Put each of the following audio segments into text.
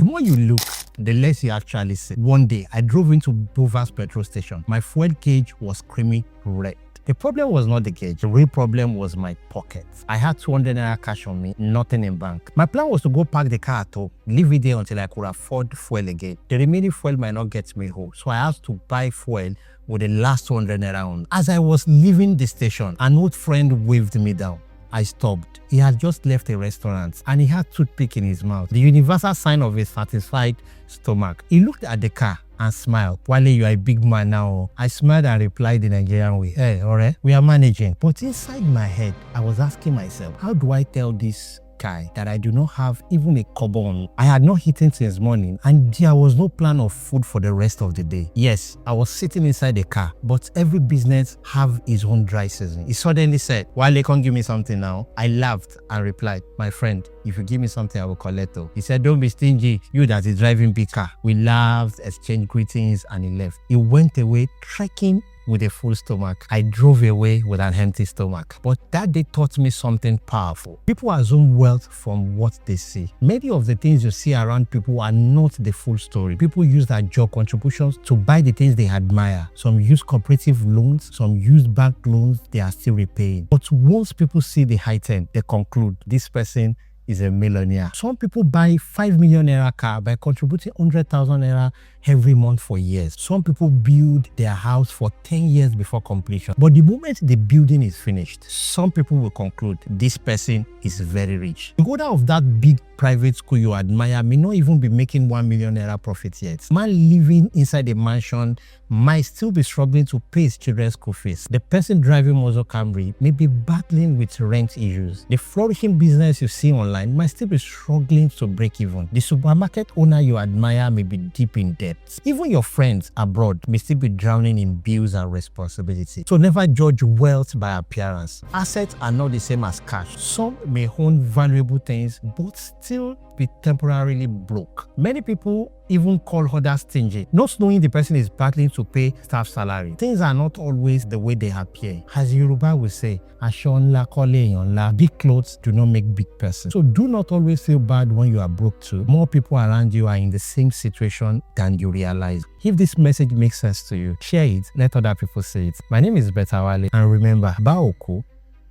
more you look, the less you actually see. One day, I drove into Dover's petrol station. My fuel gauge was creamy red. The problem was not the gauge. The real problem was my pocket. I had 200 naira cash on me, nothing in bank. My plan was to go park the car at home, leave it there until I could afford fuel again. The remaining fuel might not get me home, so I had to buy fuel with the last 200 naira on. As I was leaving the station, an old friend waved me down. I stopped. He had just left a restaurant and he had toothpick in his mouth, the universal sign of a satisfied stomach. He looked at the car and smiled. Wale, you are a big man now. I smiled and replied the Nigerian way. Hey, alright, we are managing. But inside my head, I was asking myself, how do I tell this guy that I do not have even a kobo on me? I had not eaten since morning and there was no plan of food for the rest of the day. Yes, I was sitting inside the car, but every business have its own dry season. He suddenly said, Wale, can't give me something now? I laughed and replied, my friend, if you give me something, I will collect it. He said, don't be stingy, you that is driving big car. We laughed, exchanged greetings, and he left. He went away trekking with a full stomach. I drove away with an empty stomach. But that day taught me something powerful. People assume wealth from what they see. Many of the things you see around people are not the full story. People use their job contributions to buy the things they admire. Some use cooperative loans, some use bank loans they are still repaying. But once people see the item, they conclude this person is a millionaire. Some people buy 5 million naira car by contributing 100,000 naira every month for years. Some people build their house for 10 years before completion. But the moment the building is finished, some people will conclude this person is very rich. The owner of that big private school you admire may not even be making 1 million naira profit yet. Man living inside a mansion might still be struggling to pay his children's school fees. The person driving Mozo Camry may be battling with rent issues. The flourishing business you see online might still be struggling to break even. The supermarket owner you admire may be deep in debt. Even your friends abroad may still be drowning in bills and responsibilities. So never judge wealth by appearance. Assets are not the same as cash. Some may own valuable things but still be temporarily broke. Many people even call others stingy, not knowing the person is battling to pay staff salary. Things are not always the way they appear. As Yoruba will say, "Aṣọ ńlá kọ́ lèèyàn ńlá." Big clothes do not make big person. So do not always feel bad when you are broke too. More people around you are in the same situation than you realize. If this message makes sense to you, share it, let other people see it. My name is Beta Wale, and remember, Ba Oku,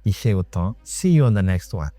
Ishe Otan. See you on the next one.